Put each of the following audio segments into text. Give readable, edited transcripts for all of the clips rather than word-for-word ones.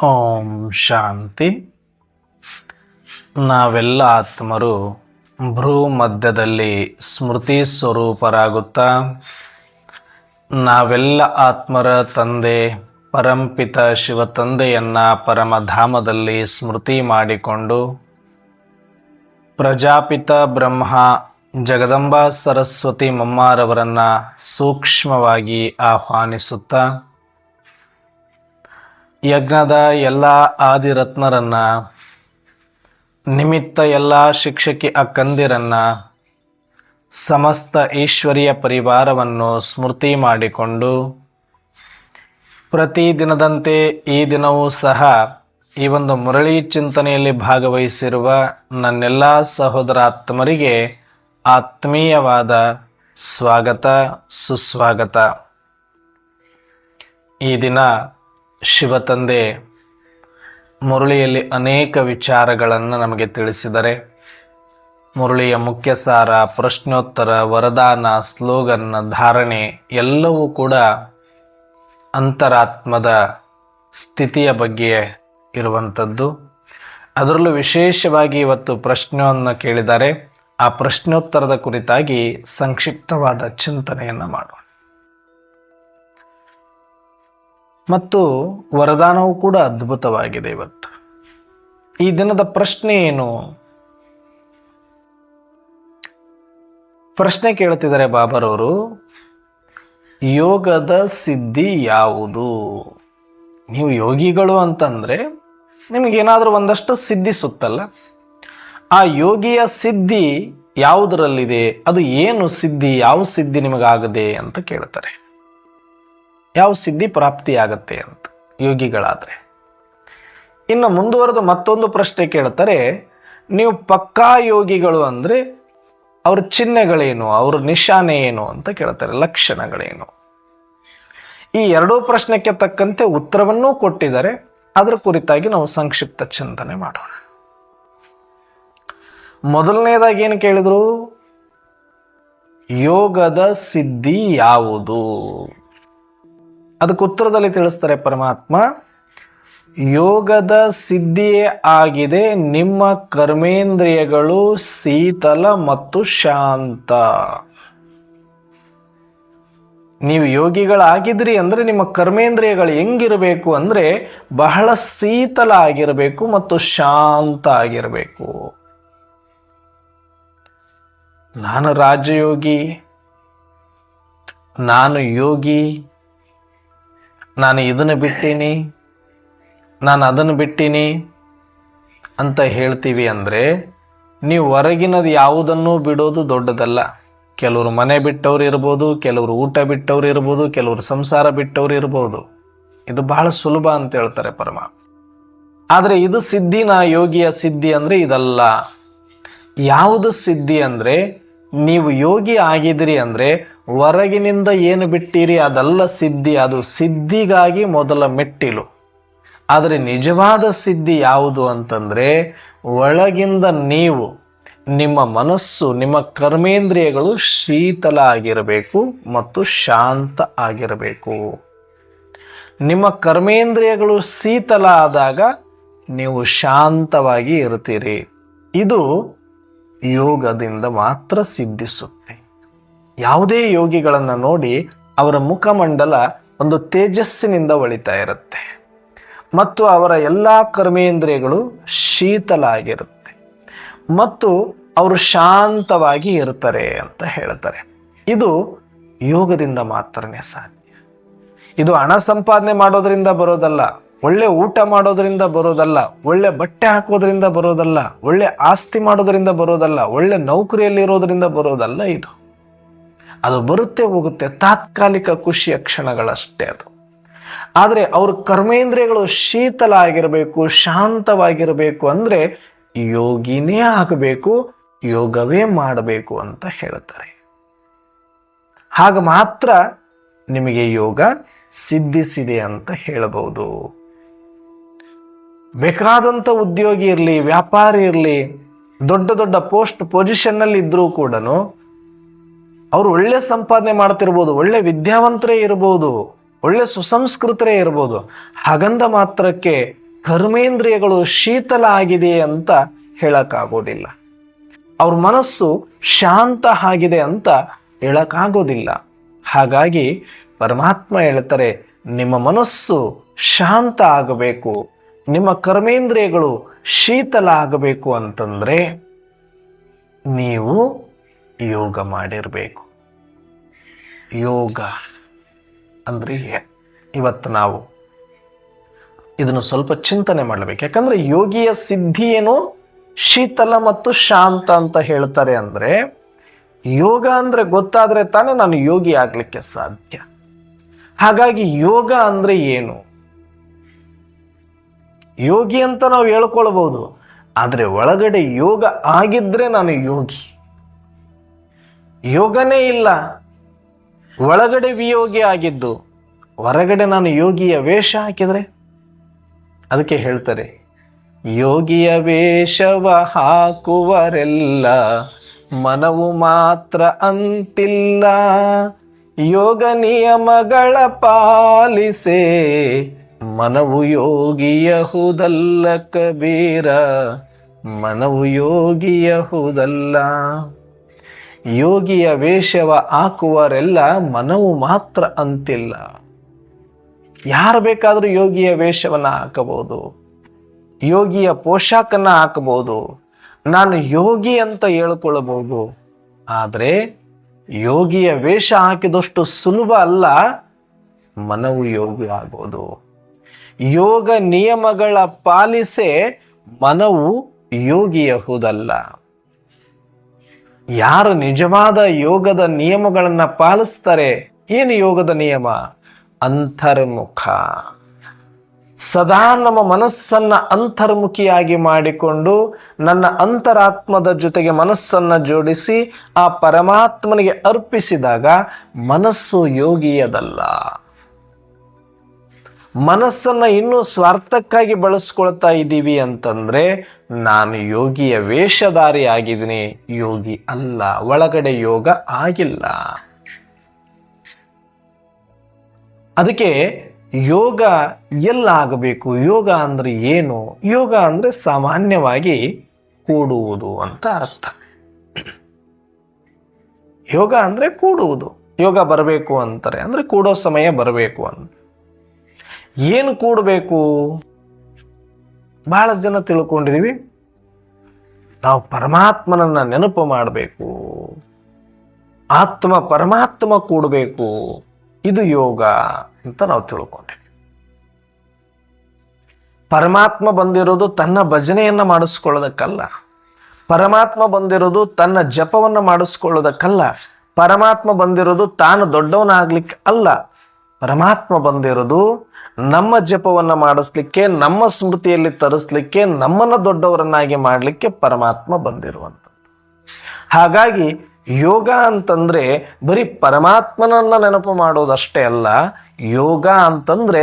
ಓಂ ಶಾಂತಿ. ನಾವೆಲ್ಲ ಆತ್ಮರು ಭ್ರೂ ಮಧ್ಯದಲ್ಲಿ ಸ್ಮೃತಿ ಸ್ವರೂಪರಾಗುತ್ತಾ ನಾವೆಲ್ಲ ಆತ್ಮರ ತಂದೆ ಪರಂಪಿತ ಶಿವ ತಂದೆಯನ್ನು ಪರಮಧಾಮದಲ್ಲಿ ಸ್ಮೃತಿ ಮಾಡಿಕೊಂಡು ಪ್ರಜಾಪಿತ ಬ್ರಹ್ಮ ಜಗದಂಬಾ ಸರಸ್ವತಿ ಮಮ್ಮಾರವರನ್ನು ಸೂಕ್ಷ್ಮವಾಗಿ ಆಹ್ವಾನಿಸುತ್ತಾ ಯಜ್ಞದ ಎಲ್ಲ ಆದಿರತ್ನರನ್ನ, ನಿಮಿತ್ತ ಎಲ್ಲ ಶಿಕ್ಷಕಿ ಅಕ್ಕಂದಿರನ್ನ, ಸಮಸ್ತ ಈಶ್ವರೀಯ ಪರಿವಾರವನ್ನು ಸ್ಮೃತಿ ಮಾಡಿಕೊಂಡು ಪ್ರತಿದಿನದಂತೆ ಈ ದಿನವೂ ಸಹ ಈ ಒಂದು ಮುರಳಿ ಚಿಂತನೆಯಲ್ಲಿ ಭಾಗವಹಿಸಿರುವ ನನ್ನೆಲ್ಲ ಸಹೋದರಾತ್ಮರಿಗೆ ಆತ್ಮೀಯವಾದ ಸ್ವಾಗತ, ಸುಸ್ವಾಗತ. ಈ ದಿನ ಶಿವತಂದೆ ಮುರಳಿಯಲ್ಲಿ ಅನೇಕ ವಿಚಾರಗಳನ್ನು ನಮಗೆ ತಿಳಿಸಿದರೆ. ಮುರಳಿಯ ಮುಖ್ಯ ಸಾರ, ಪ್ರಶ್ನೋತ್ತರ, ವರದಾನ, ಸ್ಲೋಗನ್, ಧಾರಣೆ ಎಲ್ಲವೂ ಕೂಡ ಅಂತರಾತ್ಮದ ಸ್ಥಿತಿಯ ಬಗ್ಗೆ ಇರುವಂಥದ್ದು. ಅದರಲ್ಲೂ ವಿಶೇಷವಾಗಿ ಇವತ್ತು ಪ್ರಶ್ನೆಯನ್ನು ಕೇಳಿದ್ದಾರೆ. ಆ ಪ್ರಶ್ನೋತ್ತರದ ಕುರಿತಾಗಿ ಸಂಕ್ಷಿಪ್ತವಾದ ಚಿಂತನೆಯನ್ನು ಮಾಡೋಣ. ಮತ್ತು ವರದಾನವೂ ಕೂಡ ಅದ್ಭುತವಾಗಿದೆ. ಇವತ್ತು ಈ ದಿನದ ಪ್ರಶ್ನೆ ಏನು? ಪ್ರಶ್ನೆ ಕೇಳ್ತಿದ್ದಾರೆ ಬಾಬರವರು, ಯೋಗದ ಸಿದ್ಧಿ ಯಾವುದು? ನೀವು ಯೋಗಿಗಳು ಅಂತಂದ್ರೆ ನಿಮಗೇನಾದರೂ ಒಂದಷ್ಟು ಸಿದ್ಧಿ ಸುತ್ತಲ್ಲ. ಆ ಯೋಗಿಯ ಸಿದ್ಧಿ ಯಾವುದರಲ್ಲಿದೆ? ಅದು ಏನು ಸಿದ್ಧಿ? ಯಾವ ಸಿದ್ಧಿ ನಿಮಗಾಗದೆ ಅಂತ ಕೇಳ್ತಾರೆ. ಯಾವ ಸಿದ್ಧಿ ಪ್ರಾಪ್ತಿಯಾಗತ್ತೆ ಅಂತ ಯೋಗಿಗಳಾದರೆ. ಇನ್ನು ಮುಂದುವರೆದು ಮತ್ತೊಂದು ಪ್ರಶ್ನೆ ಕೇಳ್ತಾರೆ, ನೀವು ಪಕ್ಕಾ ಯೋಗಿಗಳು ಅಂದರೆ ಅವ್ರ ಚಿಹ್ನೆಗಳೇನು, ಅವ್ರ ನಿಶಾನೆ ಏನು ಅಂತ ಕೇಳ್ತಾರೆ, ಲಕ್ಷಣಗಳೇನು? ಈ ಎರಡೂ ಪ್ರಶ್ನೆಗೆ ತಕ್ಕಂತೆ ಉತ್ತರವನ್ನೂ ಕೊಟ್ಟಿದ್ದಾರೆ. ಅದರ ಕುರಿತಾಗಿ ನಾವು ಸಂಕ್ಷಿಪ್ತ ಚಿಂತನೆ ಮಾಡೋಣ. ಮೊದಲನೇದಾಗಿ ಏನು ಕೇಳಿದ್ರು? ಯೋಗದ ಸಿದ್ಧಿ ಯಾವುದು? ಅದಕ್ಕೆ ಉತ್ತರದಲ್ಲಿ ತಿಳಿಸ್ತಾರೆ ಪರಮಾತ್ಮ, ಯೋಗದ ಸಿದ್ಧಿಯೇ ಆಗಿದೆ ನಿಮ್ಮ ಕರ್ಮೇಂದ್ರಿಯಗಳು ಶೀತಲ ಮತ್ತು ಶಾಂತ. ನೀವು ಯೋಗಿಗಳಾಗಿದ್ರಿ ಅಂದ್ರೆ ನಿಮ್ಮ ಕರ್ಮೇಂದ್ರಿಯಗಳು ಹೆಂಗಿರಬೇಕು ಅಂದ್ರೆ ಬಹಳ ಶೀತಲ ಆಗಿರಬೇಕು ಮತ್ತು ಶಾಂತ ಆಗಿರಬೇಕು. ನಾನು ರಾಜಯೋಗಿ, ನಾನು ಯೋಗಿ, ನಾನು ಇದನ್ನು ಬಿಟ್ಟೀನಿ, ನಾನು ಅದನ್ನು ಬಿಟ್ಟೀನಿ ಅಂತ ಹೇಳ್ತೀವಿ ಅಂದರೆ ನೀವು ಹೊರಗಿನದು ಯಾವುದನ್ನೂ ಬಿಡೋದು ದೊಡ್ಡದಲ್ಲ. ಕೆಲವರು ಮನೆ ಬಿಟ್ಟವ್ರು ಇರ್ಬೋದು, ಕೆಲವರು ಊಟ ಬಿಟ್ಟವ್ರು ಇರ್ಬೋದು, ಕೆಲವರು ಸಂಸಾರ ಬಿಟ್ಟವ್ರು ಇರ್ಬೋದು. ಇದು ಬಹಳ ಸುಲಭ ಅಂತ ಹೇಳ್ತಾರೆ ಪರಮಾತ್ಮ. ಆದರೆ ಇದು ಸಿದ್ಧಿನ, ಯೋಗಿಯ ಸಿದ್ಧಿ ಅಂದರೆ ಇದಲ್ಲ. ಯಾವುದು ಸಿದ್ಧಿ ಅಂದರೆ ನೀವು ಯೋಗಿ ಆಗಿದ್ರಿ ಅಂದರೆ ಹೊರಗಿನಿಂದ ಏನು ಬಿಟ್ಟಿರಿ ಅದಲ್ಲ ಸಿದ್ಧಿ. ಅದು ಸಿದ್ಧಿಗಾಗಿ ಮೊದಲ ಮೆಟ್ಟಿಲು. ಆದರೆ ನಿಜವಾದ ಸಿದ್ಧಿ ಯಾವುದು ಅಂತಂದರೆ ಒಳಗಿಂದ ನೀವು, ನಿಮ್ಮ ಮನಸ್ಸು, ನಿಮ್ಮ ಕರ್ಮೇಂದ್ರಿಯಗಳು ಶೀತಲ ಆಗಿರಬೇಕು ಮತ್ತು ಶಾಂತ ಆಗಿರಬೇಕು. ನಿಮ್ಮ ಕರ್ಮೇಂದ್ರಿಯಗಳು ಶೀತಲ ಆದಾಗ ನೀವು ಶಾಂತವಾಗಿ ಇರ್ತೀರಿ. ಇದು ಯೋಗದಿಂದ ಮಾತ್ರ ಸಿದ್ಧಿಸುತ್ತೆ. ಯಾವುದೇ ಯೋಗಿಗಳನ್ನು ನೋಡಿ ಅವರ ಮುಖಮಂಡಲ ಒಂದು ತೇಜಸ್ಸಿನಿಂದ ಹೊಳಿತಾ ಇರುತ್ತೆ ಮತ್ತು ಅವರ ಎಲ್ಲ ಕರ್ಮೇಂದ್ರಿಯಗಳು ಶೀತಲ ಆಗಿರುತ್ತೆ ಮತ್ತು ಅವರು ಶಾಂತವಾಗಿ ಇರ್ತಾರೆ ಅಂತ ಹೇಳ್ತಾರೆ. ಇದು ಯೋಗದಿಂದ ಮಾತ್ರನೇ ಸಾಧ್ಯ. ಇದು ಹಣ ಸಂಪಾದನೆ ಮಾಡೋದ್ರಿಂದ ಬರೋದಲ್ಲ, ಒಳ್ಳೆ ಊಟ ಮಾಡೋದ್ರಿಂದ ಬರೋದಲ್ಲ, ಒಳ್ಳೆ ಬಟ್ಟೆ ಹಾಕೋದ್ರಿಂದ ಬರೋದಲ್ಲ, ಒಳ್ಳೆ ಆಸ್ತಿ ಮಾಡೋದ್ರಿಂದ ಬರೋದಲ್ಲ, ಒಳ್ಳೆ ನೌಕರಿಯಲ್ಲಿ ಇರೋದ್ರಿಂದ ಬರೋದಲ್ಲ. ಅದು ಬರುತ್ತೆ ಹೋಗುತ್ತೆ, ತಾತ್ಕಾಲಿಕ ಖುಷಿಯ ಕ್ಷಣಗಳಷ್ಟೇ ಅದು. ಆದರೆ ಅವ್ರ ಕರ್ಮೇಂದ್ರಿಯಗಳು ಶೀತಲ ಆಗಿರಬೇಕು, ಶಾಂತವಾಗಿರಬೇಕು ಅಂದರೆ ಯೋಗಿನೇ ಆಗಬೇಕು, ಯೋಗವೇ ಮಾಡಬೇಕು ಅಂತ ಹೇಳ್ತಾರೆ. ಹಾಗ ಮಾತ್ರ ನಿಮಗೆ ಯೋಗ ಸಿದ್ಧಿಸಿದೆ ಅಂತ ಹೇಳಬಹುದು. ಬೇಕಾದಂಥ ಉದ್ಯೋಗಿ ಇರಲಿ, ವ್ಯಾಪಾರಿ ಇರಲಿ, ದೊಡ್ಡ ದೊಡ್ಡ ಪೋಸ್ಟ್ ಪೊಸಿಷನ್ನಲ್ಲಿ ಇದ್ರೂ ಕೂಡ ಅವರು ಒಳ್ಳೆ ಸಂಪಾದನೆ ಮಾಡ್ತಿರ್ಬೋದು, ಒಳ್ಳೆ ವಿದ್ಯಾವಂತರೇ ಇರ್ಬೋದು, ಒಳ್ಳೆ ಸುಸಂಸ್ಕೃತರೇ ಇರ್ಬೋದು. ಹಾಗಂದ ಮಾತ್ರಕ್ಕೆ ಕರ್ಮೇಂದ್ರಿಯಗಳು ಶೀತಲ ಆಗಿದೆ ಅಂತ ಹೇಳಕ್ಕಾಗೋದಿಲ್ಲ. ಅವ್ರ ಮನಸ್ಸು ಶಾಂತ ಆಗಿದೆ ಅಂತ ಹೇಳಕ್ಕಾಗೋದಿಲ್ಲ. ಹಾಗಾಗಿ ಪರಮಾತ್ಮ ಹೇಳ್ತಾರೆ, ನಿಮ್ಮ ಮನಸ್ಸು ಶಾಂತ ಆಗಬೇಕು, ನಿಮ್ಮ ಕರ್ಮೇಂದ್ರಿಯಗಳು ಶೀತಲ ಆಗಬೇಕು ಅಂತಂದ್ರೆ ನೀವು ಯೋಗ ಮಾಡಿರಬೇಕು. ಯೋಗ ಅಂದ್ರೆ ಇವತ್ತು ನಾವು ಇದನ್ನು ಸ್ವಲ್ಪ ಚಿಂತನೆ ಮಾಡಬೇಕು. ಯಾಕಂದ್ರೆ ಯೋಗಿಯ ಸಿದ್ಧಿ ಏನು, ಶೀತಲ ಮತ್ತು ಶಾಂತ ಅಂತ ಹೇಳ್ತಾರೆ. ಅಂದ್ರೆ ಯೋಗ ಅಂದ್ರೆ ಗೊತ್ತಾದ್ರೆ ತಾನೇ ನಾನು ಯೋಗಿ ಆಗ್ಲಿಕ್ಕೆ ಸಾಧ್ಯ. ಹಾಗಾಗಿ ಯೋಗ ಅಂದ್ರೆ ಏನು? ಯೋಗಿ ಅಂತ ನಾವು ಹೇಳ್ಕೊಳ್ಬಹುದು, ಆದ್ರೆ ಒಳಗಡೆ ಯೋಗ ಆಗಿದ್ರೆ ನಾನು ಯೋಗಿ. ಯೋಗನೇ ಇಲ್ಲ, ಒಳಗಡೆ ವಿಯೋಗಿ ಆಗಿದ್ದು ಹೊರಗಡೆ ನಾನು ಯೋಗಿಯ ವೇಷ ಹಾಕಿದ್ರೆ, ಅದಕ್ಕೆ ಹೇಳ್ತಾರೆ, ಯೋಗಿಯ ವೇಷವ ಹಾಕುವರೆಲ್ಲ ಮನವು ಮಾತ್ರ ಅಂತಿಲ್ಲ, ಯೋಗ ನಿಯಮಗಳ ಪಾಲಿಸೆ ಮನವು ಯೋಗಿಯಹುದಲ್ಲ ಕಬೀರ, ಮನವು ಯೋಗಿಯಹುದಲ್ಲ. ಯೋಗಿಯ ವೇಷವ ಹಾಕುವರೆಲ್ಲ ಮನವು ಮಾತ್ರ ಅಂತಿಲ್ಲ. ಯಾರು ಬೇಕಾದರೂ ಯೋಗಿಯ ವೇಷವನ್ನ ಹಾಕಬಹುದು, ಯೋಗಿಯ ಪೋಷಾಕನ್ನ ಹಾಕಬಹುದು, ನಾನು ಯೋಗಿ ಅಂತ ಹೇಳ್ಕೊಳ್ಳಬಹುದು. ಆದರೆ ಯೋಗಿಯ ವೇಷ ಹಾಕಿದಷ್ಟು ಸುಲಭ ಅಲ್ಲ ಮನವು ಯೋಗಿ ಆಗೋದು. ಯೋಗ ನಿಯಮಗಳ ಪಾಲಿಸೆ ಮನವು ಯೋಗಿಯಹುದಲ್ಲ. ಯಾರು ನಿಜವಾದ ಯೋಗದ ನಿಯಮಗಳನ್ನು ಪಾಲಿಸ್ತಾರೆ, ಏನು ಯೋಗದ ನಿಯಮ? ಅಂತರ್ಮುಖ. ಸದಾ ನಮ್ಮ ಮನಸ್ಸನ್ನ ಅಂತರ್ಮುಖಿಯಾಗಿ ಮಾಡಿಕೊಂಡು ನನ್ನ ಅಂತರಾತ್ಮದ ಜೊತೆಗೆ ಮನಸ್ಸನ್ನ ಜೋಡಿಸಿ ಆ ಪರಮಾತ್ಮನಿಗೆ ಅರ್ಪಿಸಿದಾಗ ಮನಸ್ಸು ಯೋಗಿಯದಲ್ಲ. ಮನಸ್ಸನ್ನ ಇನ್ನೂ ಸ್ವಾರ್ಥಕ್ಕಾಗಿ ಬಳಸ್ಕೊಳ್ತಾ ಇದ್ದೀವಿ ಅಂತಂದ್ರೆ ನಾನು ಯೋಗಿಯ ವೇಷಧಾರಿ ಆಗಿದ್ದೀನಿ, ಯೋಗಿ ಅಲ್ಲ, ಒಳಗಡೆ ಯೋಗ ಆಗಿಲ್ಲ. ಅದಕ್ಕೆ ಯೋಗ ಎಲ್ಲ ಆಗಬೇಕು? ಯೋಗ ಅಂದ್ರೆ ಏನು? ಯೋಗ ಅಂದ್ರೆ ಸಾಮಾನ್ಯವಾಗಿ ಕೂಡುವುದು ಅಂತ ಅರ್ಥ. ಯೋಗ ಅಂದ್ರೆ ಕೂಡುವುದು. ಯೋಗ ಬರಬೇಕು ಅಂತಾರೆ, ಅಂದ್ರೆ ಕೂಡೋ ಸಮಯ ಬರಬೇಕು ಅಂತ. ಏನು ಕೂಡಬೇಕು? ಬಹಳ ಜನ ತಿಳ್ಕೊಂಡಿದೀವಿ, ನಾವು ಪರಮಾತ್ಮನನ್ನ ನೆನಪು ಮಾಡಬೇಕು, ಆತ್ಮ ಪರಮಾತ್ಮ ಕೂಡಬೇಕು, ಇದು ಯೋಗ ಅಂತ ನಾವು ತಿಳ್ಕೊಂಡ್ವಿ. ಪರಮಾತ್ಮ ಬಂದಿರೋದು ತನ್ನ ಭಜನೆಯನ್ನ ಮಾಡಿಸ್ಕೊಳ್ಳೋದಕ್ಕಲ್ಲ, ಪರಮಾತ್ಮ ಬಂದಿರೋದು ತನ್ನ ಜಪವನ್ನ ಮಾಡಿಸ್ಕೊಳ್ಳೋದಕ್ಕಲ್ಲ, ಪರಮಾತ್ಮ ಬಂದಿರೋದು ತಾನು ದೊಡ್ಡವನಾಗ್ಲಿಕ್ಕೆ ಅಲ್ಲ. ಪರಮಾತ್ಮ ಬಂದಿರೋದು ನಮ್ಮ ಜಪವನ್ನ ಮಾಡಿಸ್ಲಿಕ್ಕೆ, ನಮ್ಮ ಸ್ಮೃತಿಯಲ್ಲಿ ತರಿಸ್ಲಿಕ್ಕೆ, ನಮ್ಮನ್ನ ದೊಡ್ಡವರನ್ನಾಗಿ ಮಾಡಲಿಕ್ಕೆ ಪರಮಾತ್ಮ ಬಂದಿರುವಂಥದ್ದು. ಹಾಗಾಗಿ ಯೋಗ ಅಂತಂದ್ರೆ ಬರೀ ಪರಮಾತ್ಮನನ್ನ ನೆನಪು ಮಾಡೋದಷ್ಟೇ ಅಲ್ಲ. ಯೋಗ ಅಂತಂದ್ರೆ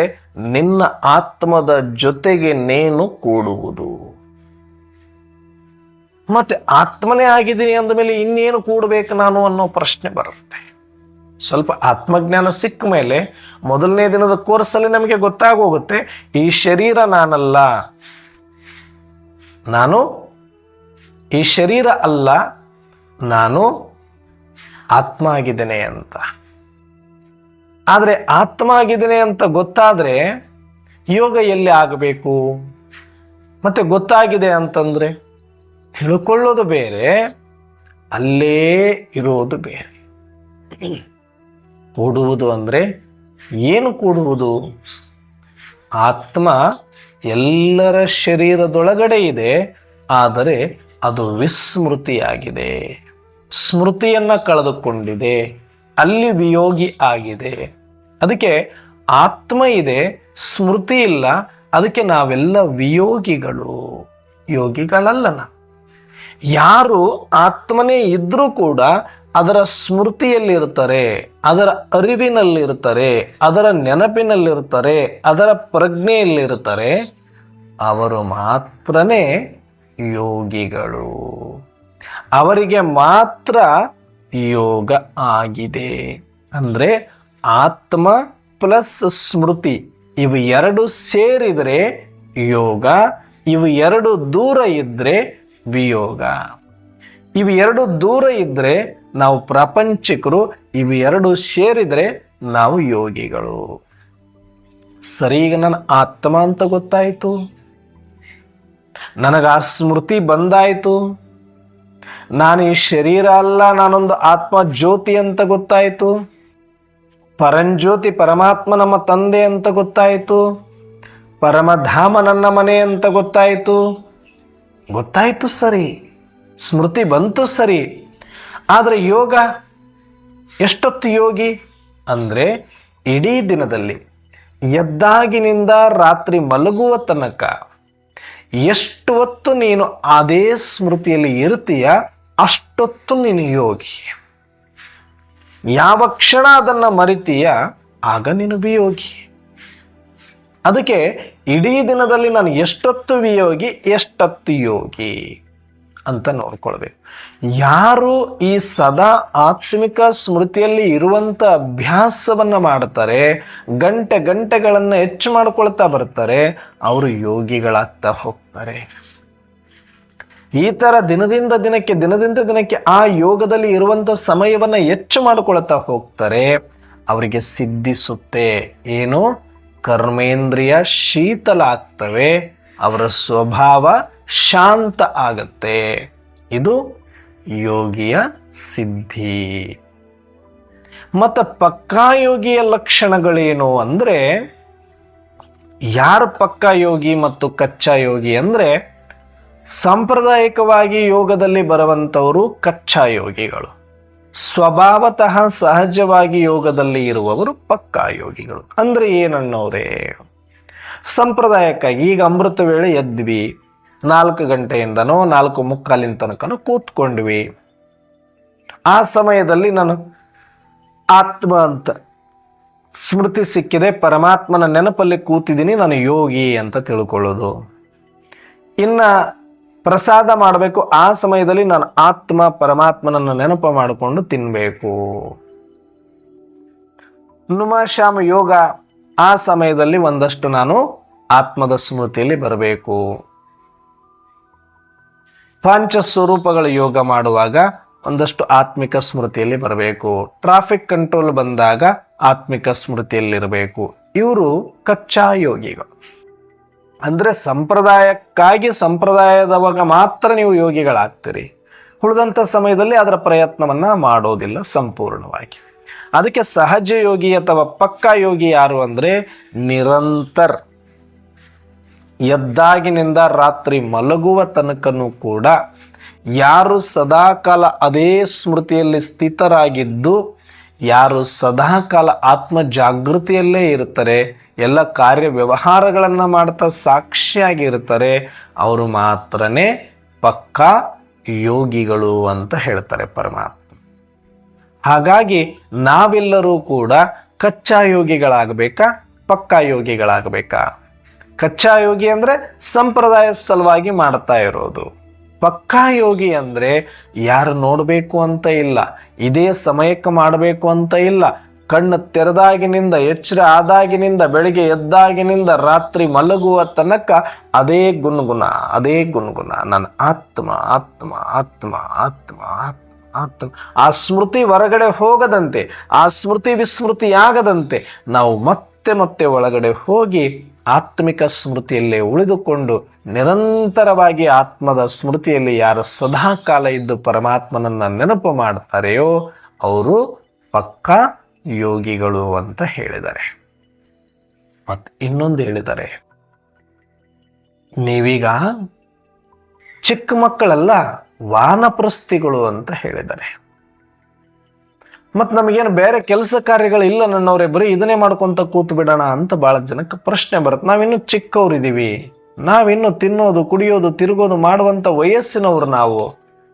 ನಿನ್ನ ಆತ್ಮದ ಜೊತೆಗೆ ನೇನು ಕೂಡುವುದು. ಮತ್ತೆ ಆತ್ಮನೇ ಆಗಿದ್ದೀನಿ ಅಂದಮೇಲೆ ಇನ್ನೇನು ಕೂಡಬೇಕು ನಾನು ಅನ್ನೋ ಪ್ರಶ್ನೆ ಬರುತ್ತೆ. ಸ್ವಲ್ಪ ಆತ್ಮಜ್ಞಾನ ಸಿಕ್ಕ ಮೇಲೆ ಮೊದಲನೇ ದಿನದ ಕೋರ್ಸಲ್ಲಿ ನಮಗೆ ಗೊತ್ತಾಗೋಗುತ್ತೆ, ಈ ಶರೀರ ನಾನಲ್ಲ, ನಾನು ಈ ಶರೀರ ಅಲ್ಲ, ನಾನು ಆತ್ಮ ಆಗಿದ್ದೇನೆ ಅಂತ. ಆದ್ರೆ ಆತ್ಮ ಆಗಿದ್ದೇನೆ ಅಂತ ಗೊತ್ತಾದ್ರೆ ಯೋಗ ಎಲ್ಲಿ ಆಗಬೇಕು? ಮತ್ತೆ ಗೊತ್ತಾಗಿದೆ ಅಂತಂದ್ರೆ ತಿಳ್ಕೊಳ್ಳೋದು ಬೇರೆ, ಅಲ್ಲೇ ಇರೋದು ಬೇರೆ. ಕೂಡುವುದು ಅಂದ್ರೆ ಏನು ಕೂಡುವುದು? ಆತ್ಮ ಎಲ್ಲರ ಶರೀರದೊಳಗಡೆ ಇದೆ, ಆದರೆ ಅದು ವಿಸ್ಮೃತಿಯಾಗಿದೆ, ಸ್ಮೃತಿಯನ್ನ ಕಳೆದುಕೊಂಡಿದೆ, ಅಲ್ಲಿ ವಿಯೋಗಿ ಆಗಿದೆ. ಅದಕ್ಕೆ ಆತ್ಮ ಇದೆ, ಸ್ಮೃತಿ ಇಲ್ಲ, ಅದಕ್ಕೆ ನಾವೆಲ್ಲ ವಿಯೋಗಿಗಳು, ಯೋಗಿಗಳಲ್ಲ. ಯಾರು ಆತ್ಮನೇ ಇದ್ರೂ ಕೂಡ ಅದರ ಸ್ಮೃತಿಯಲ್ಲಿರ್ತಾರೆ, ಅದರ ಅರಿವಿನಲ್ಲಿರ್ತಾರೆ, ಅದರ ನೆನಪಿನಲ್ಲಿರ್ತಾರೆ, ಅದರ ಪ್ರಜ್ಞೆಯಲ್ಲಿರ್ತಾರೆ, ಅವರು ಮಾತ್ರನೇ ಯೋಗಿಗಳು. ಅವರಿಗೆ ಮಾತ್ರ ಯೋಗ ಆಗಿದೆ. ಅಂದ್ರೆ ಆತ್ಮ ಪ್ಲಸ್ ಸ್ಮೃತಿ ಇವು ಎರಡು ಸೇರಿದರೆ ಯೋಗ. ಇವು ಎರಡು ದೂರ ಇದ್ರೆ ವಿಯೋಗ. ಇವು ಎರಡು ದೂರ ಇದ್ರೆ ನಾವು ಪ್ರಾಪಂಚಿಕರು, ಇವು ಎರಡು ಸೇರಿದ್ರೆ ನಾವು ಯೋಗಿಗಳು. ಸರಿ, ಈಗ ನನ್ನ ಆತ್ಮ ಅಂತ ಗೊತ್ತಾಯಿತು, ನನಗ ಆ ಸ್ಮೃತಿ ಬಂದಾಯಿತು, ನಾನು ಈ ಶರೀರ ಅಲ್ಲ, ನಾನೊಂದು ಆತ್ಮ ಜ್ಯೋತಿ ಅಂತ ಗೊತ್ತಾಯಿತು, ಪರಂಜ್ಯೋತಿ ಪರಮಾತ್ಮ ನಮ್ಮ ತಂದೆ ಅಂತ ಗೊತ್ತಾಯಿತು, ಪರಮಧಾಮ ನನ್ನ ಮನೆ ಅಂತ ಗೊತ್ತಾಯಿತು ಸರಿ, ಸ್ಮೃತಿ ಬಂತು ಸರಿ. ಆದರೆ ಯೋಗ ಎಷ್ಟೊತ್ತು ಯೋಗಿ ಅಂದರೆ ಇಡೀ ದಿನದಲ್ಲಿ ಎದ್ದಾಗಿನಿಂದ ರಾತ್ರಿ ಮಲಗುವ ತನಕ ಎಷ್ಟು ಹೊತ್ತು ನೀನು ಅದೇ ಸ್ಮೃತಿಯಲ್ಲಿ ಇರ್ತೀಯ ಅಷ್ಟೊತ್ತು ನೀನು ಯೋಗಿ. ಯಾವ ಕ್ಷಣ ಅದನ್ನು ಮರಿತೀಯ ಆಗ ನೀನು ವಿಯೋಗಿ. ಅದಕ್ಕೆ ಇಡೀ ದಿನದಲ್ಲಿ ನಾನು ಎಷ್ಟೊತ್ತು ವಿಯೋಗಿ ಎಷ್ಟೊತ್ತು ಯೋಗಿ ಅಂತ ನೋಡ್ಕೊಳ್ಬೇಕು. ಯಾರು ಈ ಸದಾ ಆತ್ಮಿಕ ಸ್ಮೃತಿಯಲ್ಲಿ ಇರುವಂಥ ಅಭ್ಯಾಸವನ್ನು ಮಾಡ್ತಾರೆ, ಗಂಟೆಗಳನ್ನು ಹೆಚ್ಚು ಮಾಡ್ಕೊಳ್ತಾ ಬರ್ತಾರೆ, ಅವರು ಯೋಗಿಗಳಾಗ್ತಾ ಹೋಗ್ತಾರೆ. ಈ ಥರ ದಿನದಿಂದ ದಿನಕ್ಕೆ ಆ ಯೋಗದಲ್ಲಿ ಇರುವಂಥ ಸಮಯವನ್ನು ಹೆಚ್ಚು ಮಾಡಿಕೊಳ್ತಾ ಹೋಗ್ತಾರೆ. ಅವರಿಗೆ ಸಿದ್ಧಿಸುತ್ತೆ. ಏನು? ಕರ್ಮೇಂದ್ರಿಯ ಶೀತಲ ಆಗ್ತವೆ, ಅವರ ಸ್ವಭಾವ ಶಾಂತ ಆಗತ್ತೆ. ಇದು ಯೋಗಿಯ ಸಿದ್ಧಿ. ಮತ್ತು ಪಕ್ಕಾ ಯೋಗಿಯ ಲಕ್ಷಣಗಳೇನು ಅಂದರೆ, ಯಾರು ಪಕ್ಕಾ ಯೋಗಿ ಮತ್ತು ಕಚ್ಚಾ ಯೋಗಿ ಅಂದರೆ, ಸಾಂಪ್ರದಾಯಿಕವಾಗಿ ಯೋಗದಲ್ಲಿ ಬರುವಂಥವರು ಕಚ್ಚಾ ಯೋಗಿಗಳು, ಸ್ವಭಾವತಃ ಸಹಜವಾಗಿ ಯೋಗದಲ್ಲಿ ಇರುವವರು ಪಕ್ಕಾ ಯೋಗಿಗಳು. ಅಂದರೆ ಏನನ್ನೋರೇ, ಸಂಪ್ರದಾಯಕ್ಕಾಗಿ ಈಗ ಅಮೃತ ವೇಳೆ ಎದ್ವಿ, 4 ಗಂಟೆಯಿಂದನೋ 4:45 ತನಕನೋ ಕೂತ್ಕೊಂಡ್ವಿ. ಆ ಸಮಯದಲ್ಲಿ ನಾನು ಆತ್ಮ ಅಂತ ಸ್ಮೃತಿ ಸಿಕ್ಕಿದೆ, ಪರಮಾತ್ಮನ ನೆನಪಲ್ಲಿ ಕೂತಿದ್ದೀನಿ, ನಾನು ಯೋಗಿ ಅಂತ ತಿಳ್ಕೊಳ್ಳೋದು. ಇನ್ನು ಪ್ರಸಾದ ಮಾಡಬೇಕು, ಆ ಸಮಯದಲ್ಲಿ ನಾನು ಆತ್ಮ ಪರಮಾತ್ಮನನ್ನು ನೆನಪು ಮಾಡಿಕೊಂಡು ತಿನ್ನಬೇಕು. ನುಮಾಶ್ಯಾಮ ಯೋಗ, ಆ ಸಮಯದಲ್ಲಿ ಒಂದಷ್ಟು ನಾನು ಆತ್ಮದ ಸ್ಮೃತಿಯಲ್ಲಿ ಬರಬೇಕು. ಪಂಚಸ್ವರೂಪಗಳ ಯೋಗ ಮಾಡುವಾಗ ಒಂದಷ್ಟು ಆತ್ಮಿಕ ಸ್ಮೃತಿಯಲ್ಲಿ ಬರಬೇಕು. ಟ್ರಾಫಿಕ್ ಕಂಟ್ರೋಲ್ ಬಂದಾಗ ಆತ್ಮಿಕ ಸ್ಮೃತಿಯಲ್ಲಿರಬೇಕು. ಇವರು ಕಚ್ಚಾ ಯೋಗಿಗಳು. ಅಂದರೆ ಸಂಪ್ರದಾಯದವಾಗ ಮಾತ್ರ ನೀವು ಯೋಗಿಗಳಾಗ್ತೀರಿ, ಉಳಿದಂಥ ಸಮಯದಲ್ಲಿ ಅದರ ಪ್ರಯತ್ನವನ್ನು ಮಾಡೋದಿಲ್ಲ ಸಂಪೂರ್ಣವಾಗಿ. ಅದಕ್ಕೆ ಸಹಜ ಯೋಗಿ ಅಥವಾ ಪಕ್ಕಾ ಯೋಗಿ ಯಾರು ಅಂದರೆ, ನಿರಂತರ ಎದ್ದಾಗಿನಿಂದ ರಾತ್ರಿ ಮಲಗುವ ತನಕನೂ ಕೂಡ ಯಾರು ಸದಾಕಾಲ ಅದೇ ಸ್ಮೃತಿಯಲ್ಲಿ ಸ್ಥಿತರಾಗಿದ್ದು, ಯಾರು ಸದಾಕಾಲ ಆತ್ಮ ಜಾಗೃತಿಯಲ್ಲೇ ಇರ್ತಾರೆ, ಎಲ್ಲ ಕಾರ್ಯ ವ್ಯವಹಾರಗಳನ್ನು ಮಾಡ್ತಾ ಸಾಕ್ಷಿಯಾಗಿರ್ತಾರೆ, ಅವರು ಮಾತ್ರನೇ ಪಕ್ಕಾ ಯೋಗಿಗಳು ಅಂತ ಹೇಳ್ತಾರೆ ಪರಮಾತ್ಮ. ಹಾಗಾಗಿ ನಾವೆಲ್ಲರೂ ಕೂಡ ಕಚ್ಚಾ ಯೋಗಿಗಳಾಗಬೇಕಾ, ಪಕ್ಕಾ ಯೋಗಿಗಳಾಗಬೇಕಾ? ಕಚ್ಚಾ ಯೋಗಿ ಅಂದರೆ ಸಂಪ್ರದಾಯ ಸಲುವಾಗಿ ಮಾಡ್ತಾ ಇರೋದು. ಪಕ್ಕಾ ಯೋಗಿ ಅಂದರೆ ಯಾರು ನೋಡಬೇಕು ಅಂತ ಇಲ್ಲ, ಇದೇ ಸಮಯಕ್ಕೆ ಮಾಡಬೇಕು ಅಂತ ಇಲ್ಲ, ಕಣ್ಣು ತೆರೆದಾಗಿನಿಂದ ಎಚ್ಚರ ಆದಾಗಿನಿಂದ ಬೆಳಿಗ್ಗೆ ಎದ್ದಾಗಿನಿಂದ ರಾತ್ರಿ ಮಲಗುವ ತನಕ ಅದೇ ಗುನ್ಗುನ ನನ್ನ ಆತ್ಮ ಆತ್ಮ ಆತ್ಮ ಆತ್ಮ ಆತ್ಮ ಆತ್ಮ. ಆ ಸ್ಮೃತಿ ಹೊರಗಡೆ ಹೋಗದಂತೆ, ಆ ಸ್ಮೃತಿ ವಿಸ್ಮೃತಿಯಾಗದಂತೆ ನಾವು ಮತ್ತೆ ಒಳಗಡೆ ಹೋಗಿ ಆತ್ಮಿಕ ಸ್ಮೃತಿಯಲ್ಲೇ ಉಳಿದುಕೊಂಡು ನಿರಂತರವಾಗಿ ಆತ್ಮದ ಸ್ಮೃತಿಯಲ್ಲಿ ಯಾರು ಸದಾಕಾಲ ಇದ್ದು ಪರಮಾತ್ಮನನ್ನ ನೆನಪು ಮಾಡ್ತಾರೆಯೋ ಅವರು ಪಕ್ಕಾ ಯೋಗಿಗಳು ಅಂತ ಹೇಳಿದ್ದಾರೆ. ಮತ್ತೆ ಇನ್ನೊಂದು ಹೇಳಿದ್ದಾರೆ, ನೀವೀಗ ಚಿಕ್ಕ ಮಕ್ಕಳೆಲ್ಲ ವಾನಪ್ರಸ್ಥಿಗಳು ಅಂತ ಹೇಳಿದ್ದಾರೆ. ಮತ್ತು ನಮಗೇನು ಬೇರೆ ಕೆಲಸ ಕಾರ್ಯಗಳಿಲ್ಲ ನನ್ನವರೇ, ಬರೀ ಇದನ್ನೇ ಮಾಡ್ಕೊಂತ ಕೂತು ಬಿಡೋಣ ಅಂತ ಭಾಳ ಜನಕ್ಕೆ ಪ್ರಶ್ನೆ ಬರುತ್ತೆ. ನಾವಿನ್ನೂ ಚಿಕ್ಕವರಿದ್ದೀವಿ, ನಾವಿನ್ನೂ ತಿನ್ನೋದು ಕುಡಿಯೋದು ತಿರುಗೋದು ಮಾಡುವಂಥ ವಯಸ್ಸಿನವ್ರು ನಾವು.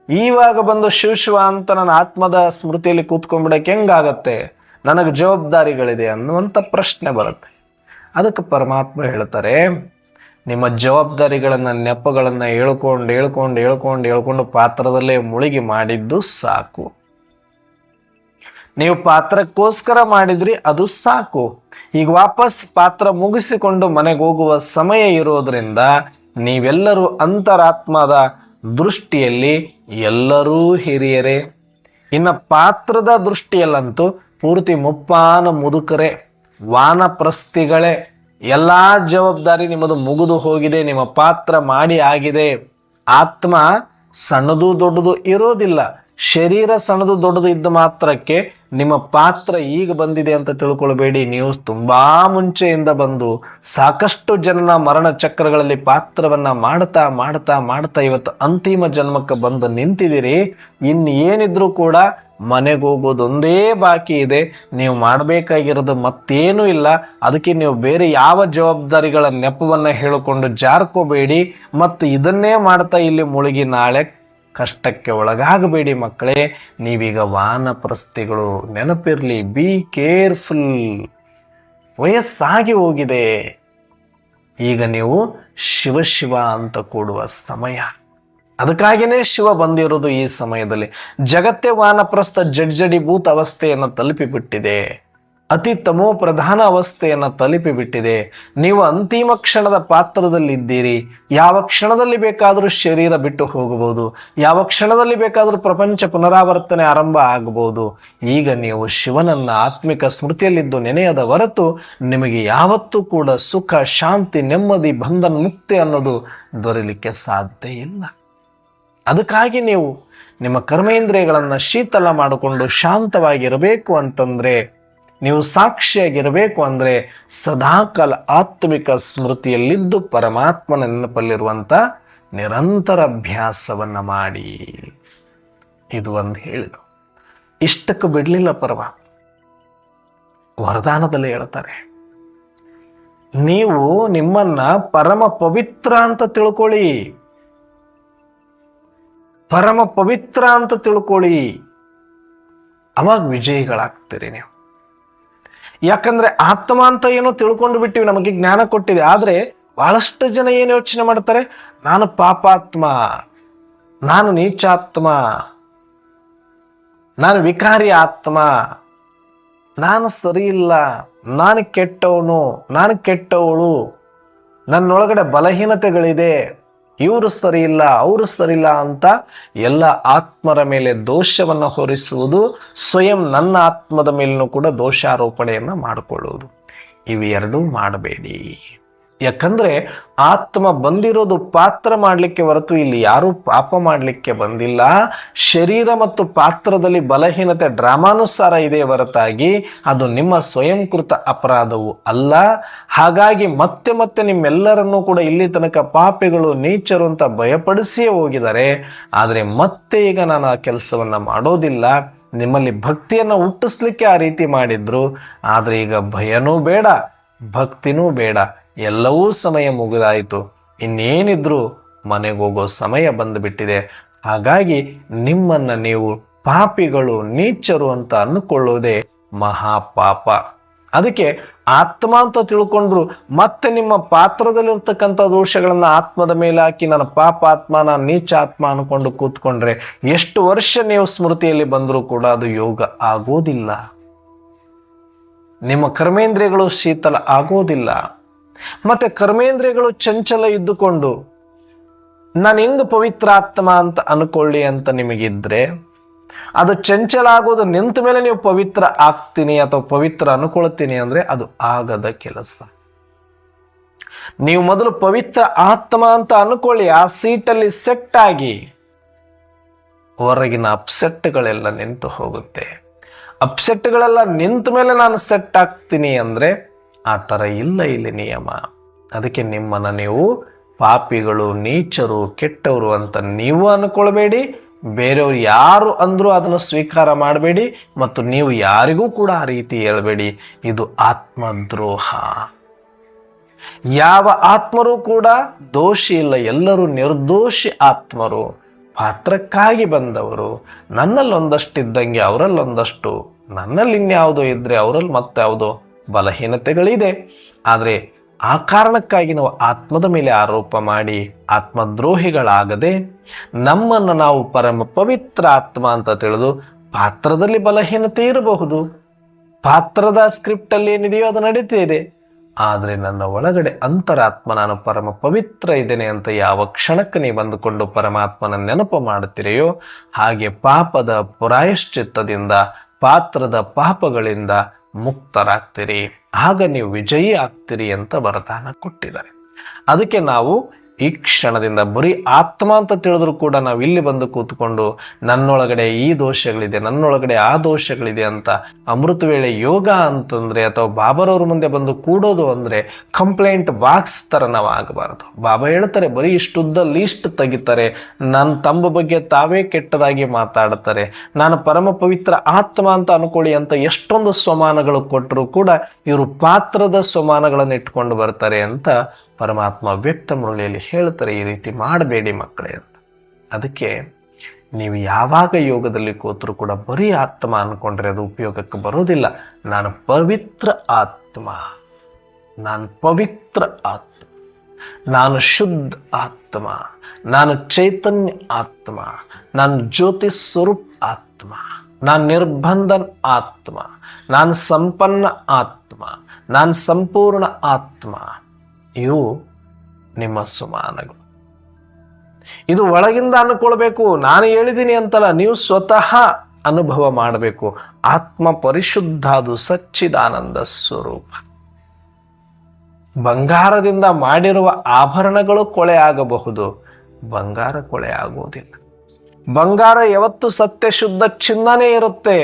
ಈವಾಗ ಬಂದು ಶಿವ ಅಂತ ನನ್ನ ಆತ್ಮದ ಸ್ಮೃತಿಯಲ್ಲಿ ಕೂತ್ಕೊಂಡ್ಬಿಡಕ್ಕೆ ಹೆಂಗಾಗತ್ತೆ, ನನಗೆ ಜವಾಬ್ದಾರಿಗಳಿದೆ ಅನ್ನುವಂಥ ಪ್ರಶ್ನೆ ಬರುತ್ತೆ. ಅದಕ್ಕೆ ಪರಮಾತ್ಮ ಹೇಳ್ತಾರೆ, ನಿಮ್ಮ ಜವಾಬ್ದಾರಿಗಳನ್ನು ನೆಪಗಳನ್ನು ಹೇಳ್ಕೊಂಡು ಪಾತ್ರದಲ್ಲೇ ಮುಳುಗಿ ಮಾಡಿದ್ದು ಸಾಕು. ನೀವು ಪಾತ್ರಕ್ಕೋಸ್ಕರ ಮಾಡಿದ್ರಿ, ಅದು ಸಾಕು. ಈಗ ವಾಪಸ್ ಪಾತ್ರ ಮುಗಿಸಿಕೊಂಡು ಮನೆಗೆ ಹೋಗುವ ಸಮಯ ಇರೋದ್ರಿಂದ ನೀವೆಲ್ಲರೂ ಅಂತರಾತ್ಮದ ದೃಷ್ಟಿಯಲ್ಲಿ ಎಲ್ಲರೂ ಹಿರಿಯರೇ. ಇನ್ನು ಪಾತ್ರದ ದೃಷ್ಟಿಯಲ್ಲಂತೂ ಪೂರ್ತಿ ಮುಪ್ಪಾನ ಮುದುಕರೇ, ವಾನಪ್ರಸ್ಥಿಗಳೇ. ಎಲ್ಲ ಜವಾಬ್ದಾರಿ ನಿಮ್ಮದು ಮುಗಿದು ಹೋಗಿದೆ, ನಿಮ್ಮ ಪಾತ್ರ ಮಾಡಿ ಆಗಿದೆ. ಆತ್ಮ ಸಣ್ಣದು ದೊಡ್ಡದು ಇರೋದಿಲ್ಲ, ಶರೀರ ಸಣ್ಣದು ದೊಡ್ಡದು ಇದ್ದ ಮಾತ್ರಕ್ಕೆ ನಿಮ್ಮ ಪಾತ್ರ ಈಗ ಬಂದಿದೆ ಅಂತ ತಿಳ್ಕೊಳ್ಬೇಡಿ. ನೀವು ತುಂಬಾ ಮುಂಚೆಯಿಂದ ಬಂದು ಸಾಕಷ್ಟು ಜನನ ಮರಣ ಚಕ್ರಗಳಲ್ಲಿ ಪಾತ್ರವನ್ನ ಮಾಡ್ತಾ ಮಾಡ್ತಾ ಮಾಡ್ತಾ ಇವತ್ತು ಅಂತಿಮ ಜನ್ಮಕ್ಕೆ ಬಂದು ನಿಂತಿದ್ದೀರಿ. ಏನಿದ್ರೂ ಕೂಡ ಮನೆಗೆ ಹೋಗೋದೊಂದೇ ಬಾಕಿ ಇದೆ. ನೀವು ಮಾಡಬೇಕಾಗಿರೋದು ಮತ್ತೇನೂ ಇಲ್ಲ. ಅದಕ್ಕೆ ನೀವು ಬೇರೆ ಯಾವ ಜವಾಬ್ದಾರಿಗಳ ನೆಪವನ್ನ ಹೇಳಿಕೊಂಡು ಜಾರ್ಕೋಬೇಡಿ ಮತ್ತು ಇದನ್ನೇ ಮಾಡ್ತಾ ಇಲ್ಲಿ ಮುಳುಗಿ ನಾಳೆ ಕಷ್ಟಕ್ಕೆ ಒಳಗಾಗಬೇಡಿ ಮಕ್ಕಳೇ. ನೀವೀಗ ವಾನಪ್ರಸ್ಥಿಗಳು, ನೆನಪಿರ್ಲಿ, ಬಿ ಕೇರ್ಫುಲ್. ವಯಸ್ಸಾಗಿ ಹೋಗಿದೆ, ಈಗ ನೀವು ಶಿವ ಶಿವ ಅಂತ ಕೂಡುವ ಸಮಯ. ಅದಕ್ಕಾಗಿಯೇ ಶಿವ ಬಂದಿರೋದು ಈ ಸಮಯದಲ್ಲಿ. ಜಗತ್ತೇ ವಾನಪ್ರಸ್ಥ ಜಡ್ಜಡಿಭೂತ ಅವಸ್ಥೆಯನ್ನು ತಲುಪಿಬಿಟ್ಟಿದೆ, ಅತಿ ತಮೋ ಪ್ರಧಾನ ಅವಸ್ಥೆಯನ್ನು ತಲುಪಿಬಿಟ್ಟಿದೆ. ನೀವು ಅಂತಿಮ ಕ್ಷಣದ ಪಾತ್ರದಲ್ಲಿದ್ದೀರಿ. ಯಾವ ಕ್ಷಣದಲ್ಲಿ ಬೇಕಾದರೂ ಶರೀರ ಬಿಟ್ಟು ಹೋಗಬಹುದು, ಯಾವ ಕ್ಷಣದಲ್ಲಿ ಬೇಕಾದರೂ ಪ್ರಪಂಚ ಪುನರಾವರ್ತನೆ ಆರಂಭ ಆಗಬಹುದು. ಈಗ ನೀವು ಶಿವನನ್ನ ಆತ್ಮಿಕ ಸ್ಮೃತಿಯಲ್ಲಿದ್ದು ನೆನೆಯದ ಹೊರತು ನಿಮಗೆ ಯಾವತ್ತೂ ಕೂಡ ಸುಖ, ಶಾಂತಿ, ನೆಮ್ಮದಿ, ಬಂಧನ, ಮುಕ್ತಿ ಅನ್ನೋದು ದೊರೆಯಲಿಕ್ಕೆ ಸಾಧ್ಯ ಇಲ್ಲ. ಅದಕ್ಕಾಗಿ ನೀವು ನಿಮ್ಮ ಕರ್ಮೇಂದ್ರಿಯಗಳನ್ನು ಶೀತಲ ಮಾಡಿಕೊಂಡು ಶಾಂತವಾಗಿರಬೇಕು ಅಂತಂದ್ರೆ, ನೀವು ಸಾಕ್ಷಿಯಾಗಿರಬೇಕು ಅಂದರೆ ಸದಾಕಾಲ ಆತ್ಮಿಕ ಸ್ಮೃತಿಯಲ್ಲಿದ್ದು ಪರಮಾತ್ಮನ ನೆನಪಲ್ಲಿರುವಂಥ ನಿರಂತರ ಅಭ್ಯಾಸವನ್ನು ಮಾಡಿ. ಇದು ಒಂದು ಹೇಳಿದು. ಇಷ್ಟಕ್ಕೆ ಬಿಡಲಿಲ್ಲ ಪರಮಾತ್ಮ. ವರದಾನದಲ್ಲಿ ಹೇಳ್ತಾರೆ, ನೀವು ನಿಮ್ಮನ್ನ ಪರಮ ಪವಿತ್ರ ಅಂತ ತಿಳ್ಕೊಳ್ಳಿ, ಪರಮ ಪವಿತ್ರ ಅಂತ ತಿಳ್ಕೊಳ್ಳಿ, ಅವಾಗ ವಿಜಯಿಗಳಾಗ್ತೀರಿ ನೀವು. ಯಾಕಂದ್ರೆ ಆತ್ಮ ಅಂತ ಏನೋ ತಿಳ್ಕೊಂಡು ಬಿಟ್ಟಿವಿ, ನಮಗೆ ಜ್ಞಾನ ಕೊಟ್ಟಿದೆ. ಆದ್ರೆ ಬಹಳಷ್ಟು ಜನ ಏನು ಯೋಚನೆ ಮಾಡ್ತಾರೆ, ನಾನು ಪಾಪಾತ್ಮ, ನಾನು ನೀಚಾತ್ಮ, ನಾನು ವಿಕಾರಿ ಆತ್ಮ, ನಾನು ಸರಿ ಇಲ್ಲ, ನಾನು ಕೆಟ್ಟವನು, ನಾನು ಕೆಟ್ಟವಳು, ನನ್ನೊಳಗಡೆ ಬಲಹೀನತೆಗಳಿದೆ, ಇವರು ಸರಿ ಇಲ್ಲ, ಅವರು ಸರಿಯಿಲ್ಲ ಅಂತ ಎಲ್ಲ ಆತ್ಮರ ಮೇಲೆ ದೋಷವನ್ನು ಹೊರಿಸುವುದು, ಸ್ವಯಂ ನನ್ನ ಆತ್ಮದ ಮೇಲೂ ಕೂಡ ದೋಷಾರೋಪಣೆಯನ್ನು ಮಾಡಿಕೊಳ್ಳುವುದು. ಇವೆರಡೂ ಮಾಡಬೇಡಿ. ಯಾಕಂದ್ರೆ ಆತ್ಮ ಬಂದಿರೋದು ಪಾತ್ರ ಮಾಡಲಿಕ್ಕೆ ಹೊರತು ಇಲ್ಲಿ ಯಾರೂ ಪಾಪ ಮಾಡಲಿಕ್ಕೆ ಬಂದಿಲ್ಲ. ಶರೀರ ಮತ್ತು ಪಾತ್ರದಲ್ಲಿ ಬಲಹೀನತೆ ಡ್ರಾಮಾನುಸಾರ ಇದೆ ಹೊರತಾಗಿ ಅದು ನಿಮ್ಮ ಸ್ವಯಂಕೃತ ಅಪರಾಧವು ಅಲ್ಲ. ಹಾಗಾಗಿ ಮತ್ತೆ ಮತ್ತೆ ನಿಮ್ಮೆಲ್ಲರನ್ನೂ ಕೂಡ ಇಲ್ಲಿ ತನಕ ಪಾಪಿಗಳು, ನೀಚರು ಅಂತ ಭಯಪಡಿಸಿಯೇ ಹೋಗಿದ್ದಾರೆ. ಆದರೆ ಮತ್ತೆ ಈಗ ನಾನು ಆ ಕೆಲಸವನ್ನ ಮಾಡೋದಿಲ್ಲ. ನಿಮ್ಮಲ್ಲಿ ಭಕ್ತಿಯನ್ನು ಹುಟ್ಟಿಸ್ಲಿಕ್ಕೆ ಆ ರೀತಿ ಮಾಡಿದ್ರು. ಆದರೆ ಈಗ ಭಯನೂ ಬೇಡ, ಭಕ್ತಿನೂ ಬೇಡ, ಎಲ್ಲವೂ ಸಮಯ ಮುಗಿದಾಯಿತು. ಇನ್ನೇನಿದ್ರು ಮನೆಗೆ ಹೋಗೋ ಸಮಯ ಬಂದುಬಿಟ್ಟಿದೆ. ಹಾಗಾಗಿ ನಿಮ್ಮನ್ನ ನೀವು ಪಾಪಿಗಳು, ನೀಚರು ಅಂತ ಅಂದುಕೊಳ್ಳೋದೇ ಮಹಾಪಾಪ. ಅದಕ್ಕೆ ಆತ್ಮ ಅಂತ ತಿಳ್ಕೊಂಡ್ರು ಮತ್ತೆ ನಿಮ್ಮ ಪಾತ್ರದಲ್ಲಿರ್ತಕ್ಕಂಥ ದೋಷಗಳನ್ನ ಆತ್ಮದ ಮೇಲೆ ಹಾಕಿ ನಾನು ಪಾಪಾತ್ಮ, ನಾನು ನೀಚಾತ್ಮ ಅನ್ಕೊಂಡು ಕೂತ್ಕೊಂಡ್ರೆ ಎಷ್ಟು ವರ್ಷ ನೀವು ಸ್ಮೃತಿಯಲ್ಲಿ ಬಂದರೂ ಕೂಡ ಅದು ಯೋಗ ಆಗೋದಿಲ್ಲ. ನಿಮ್ಮ ಕರ್ಮೇಂದ್ರಿಯಗಳು ಶೀತಲ ಆಗೋದಿಲ್ಲ. ಮತ್ತೆ ಕರ್ಮೇಂದ್ರಿಯಗಳು ಚಂಚಲ ಇದ್ದುಕೊಂಡು ನಾನು ಹೆಂಗ್ ಪವಿತ್ರ ಆತ್ಮ ಅಂತ ಅನ್ಕೊಳ್ಳಿ ಅಂತ ನಿಮಗಿದ್ರೆ, ಅದು ಚಂಚಲ ಆಗೋದು ನಿಂತ ಮೇಲೆ ನೀವು ಪವಿತ್ರ ಆಗ್ತೀನಿ ಅಥವಾ ಪವಿತ್ರ ಅನ್ಕೊಳ್ತೀನಿ ಅಂದ್ರೆ ಅದು ಆಗದ ಕೆಲಸ. ನೀವು ಮೊದಲು ಪವಿತ್ರ ಆತ್ಮ ಅಂತ ಅನ್ಕೊಳ್ಳಿ, ಆ ಸೀಟಲ್ಲಿ ಸೆಟ್ ಆಗಿ ಹೊರಗಿನ ಅಪ್ಸೆಟ್ಗಳೆಲ್ಲ ನಿಂತು ಹೋಗುತ್ತೆ. ಅಪ್ಸೆಟ್ಗಳೆಲ್ಲ ನಿಂತ ಮೇಲೆ ನಾನು ಸೆಟ್ ಆಗ್ತೀನಿ ಅಂದ್ರೆ ಆ ಥರ ಇಲ್ಲ ಇಲ್ಲಿ ನಿಯಮ. ಅದಕ್ಕೆ ನಿಮ್ಮನ್ನು ನೀವು ಪಾಪಿಗಳು, ನೀಚರು, ಕೆಟ್ಟವರು ಅಂತ ನೀವು ಅನ್ಕೊಳ್ಬೇಡಿ. ಬೇರೆಯವ್ರು ಯಾರು ಅಂದ್ರೂ ಅದನ್ನು ಸ್ವೀಕಾರ ಮಾಡಬೇಡಿ ಮತ್ತು ನೀವು ಯಾರಿಗೂ ಕೂಡ ಆ ರೀತಿ ಹೇಳ್ಬೇಡಿ. ಇದು ಆತ್ಮದ್ರೋಹ. ಯಾವ ಆತ್ಮರು ಕೂಡ ದೋಷಿ ಇಲ್ಲ, ಎಲ್ಲರೂ ನಿರ್ದೋಷಿ ಆತ್ಮರು, ಪಾತ್ರಕ್ಕಾಗಿ ಬಂದವರು. ನನ್ನಲ್ಲೊಂದಷ್ಟಿದ್ದಂಗೆ ಅವರಲ್ಲೊಂದಷ್ಟು, ನನ್ನಲ್ಲಿ ಇನ್ಯಾವುದೋ ಇದ್ರೆ ಅವರಲ್ಲಿ ಮತ್ತೆ ಯಾವುದೋ ಬಲಹೀನತೆಗಳಿದೆ. ಆದರೆ ಆ ಕಾರಣಕ್ಕಾಗಿ ನಾವು ಆತ್ಮದ ಮೇಲೆ ಆರೋಪ ಮಾಡಿ ಆತ್ಮದ್ರೋಹಿಗಳಾಗದೆ ನಮ್ಮನ್ನು ನಾವು ಪರಮ ಪವಿತ್ರ ಆತ್ಮ ಅಂತ ತಿಳಿದು ಪಾತ್ರದಲ್ಲಿ ಬಲಹೀನತೆ ಇರಬಹುದು, ಪಾತ್ರದ ಸ್ಕ್ರಿಪ್ಟಲ್ಲಿ ಏನಿದೆಯೋ ಅದು ನಡೀತಾ ಇದೆ. ಆದರೆ ನನ್ನ ಒಳಗಡೆ ಅಂತರಾತ್ಮ ನಾನು ಪರಮ ಪವಿತ್ರ ಇದ್ದೇನೆ ಅಂತ ಯಾವ ಕ್ಷಣಕ್ಕೆ ನೀವು ಬಂದುಕೊಂಡು ಪರಮಾತ್ಮನ ನೆನಪು ಮಾಡುತ್ತೀರೆಯೋ ಹಾಗೆ ಪಾಪದ ಪ್ರಾಯಶ್ಚಿತ್ತದಿಂದ, ಪಾತ್ರದ ಪಾಪಗಳಿಂದ ಮುಕ್ತರಾಗ್ತೀರಿ. ಆಗ ನೀವು ವಿಜಯಿ ಆಗ್ತೀರಿ ಅಂತ ವರದಾನ ಕೊಟ್ಟಿದ್ದಾರೆ. ಅದಕ್ಕೆ ನಾವು ಈ ಕ್ಷಣದಿಂದ ಬರೀ ಆತ್ಮ ಅಂತ ತಿಳಿದ್ರು ಕೂಡ ನಾವು ಇಲ್ಲಿ ಬಂದು ಕೂತ್ಕೊಂಡು ನನ್ನೊಳಗಡೆ ಈ ದೋಷಗಳಿದೆ, ನನ್ನೊಳಗಡೆ ಆ ದೋಷಗಳಿದೆ ಅಂತ ಅಮೃತ ವೇಳೆ ಯೋಗ ಅಂತಂದರೆ ಅಥವಾ ಬಾಬರವ್ರ ಮುಂದೆ ಬಂದು ಕೂಡೋದು ಅಂದರೆ ಕಂಪ್ಲೇಂಟ್ ಬಾಕ್ಸ್ ಥರ ನಾವು ಆಗಬಾರ್ದು. ಬಾಬಾ ಹೇಳ್ತಾರೆ ಬರೀ ಇಷ್ಟುದ್ದ ಲೀಸ್ಟ್ ತೆಗಿತಾರೆ, ನನ್ನ ತಮ್ಮ ಬಗ್ಗೆ ತಾವೇ ಕೆಟ್ಟದಾಗಿ ಮಾತಾಡ್ತಾರೆ, ನಾನು ಪರಮ ಪವಿತ್ರ ಆತ್ಮ ಅಂತ ಅನ್ಕೊಳ್ಳಿ ಅಂತ ಎಷ್ಟೊಂದು ಸ್ವಮಾನಗಳು ಕೊಟ್ಟರು ಕೂಡ ಇವರು ಪಾತ್ರದ ಸ್ವಮಾನಗಳನ್ನು ಇಟ್ಕೊಂಡು ಬರ್ತಾರೆ ಅಂತ ಪರಮಾತ್ಮ ವ್ಯಕ್ತ ಮುರಳಿಯಲ್ಲಿ ಹೇಳ್ತಾರೆ. ಈ ರೀತಿ ಮಾಡಬೇಡಿ ಮಕ್ಕಳೇ ಅಂತ. ಅದಕ್ಕೆ ನೀವು ಯಾವಾಗ ಯೋಗದಲ್ಲಿ ಕೂತರೂ ಕೂಡ ಬರೀ ಆತ್ಮ ಅಂದ್ಕೊಂಡ್ರೆ ಅದು ಉಪಯೋಗಕ್ಕೆ ಬರೋದಿಲ್ಲ. ನಾನು ಪವಿತ್ರ ಆತ್ಮ, ನಾನು ಪವಿತ್ರ ಆತ್ಮ, ನಾನು ಶುದ್ಧ ಆತ್ಮ, ನಾನು ಚೈತನ್ಯ ಆತ್ಮ, ನಾನು ಜ್ಯೋತಿ ಸ್ವರೂಪ್ ಆತ್ಮ, ನಾನು ನಿರ್ಬಂಧನ್ ಆತ್ಮ, ನಾನು ಸಂಪನ್ನ ಆತ್ಮ, ನಾನು ಸಂಪೂರ್ಣ ಆತ್ಮ. ಇವು ನಿಮ್ಮ ಸುಮಾನಗಳು. ಇದು ಒಳಗಿಂದ ಅನ್ಕೊಳ್ಬೇಕು. ನಾನು ಹೇಳಿದ್ದೀನಿ ಅಂತಲ್ಲ, ನೀವು ಸ್ವತಃ ಅನುಭವ ಮಾಡಬೇಕು. ಆತ್ಮ ಪರಿಶುದ್ಧ, ಅದು ಸಚ್ಚಿದಾನಂದ ಸ್ವರೂಪ. ಬಂಗಾರದಿಂದ ಮಾಡಿರುವ ಆಭರಣಗಳು ಕೊಳೆ ಆಗಬಹುದು, ಬಂಗಾರ ಕೊಳೆ ಆಗುವುದಿಲ್ಲ. ಬಂಗಾರ ಯಾವತ್ತು ಸತ್ಯ ಶುದ್ಧ ಚಿನ್ನನೇ ಇರುತ್ತೆ.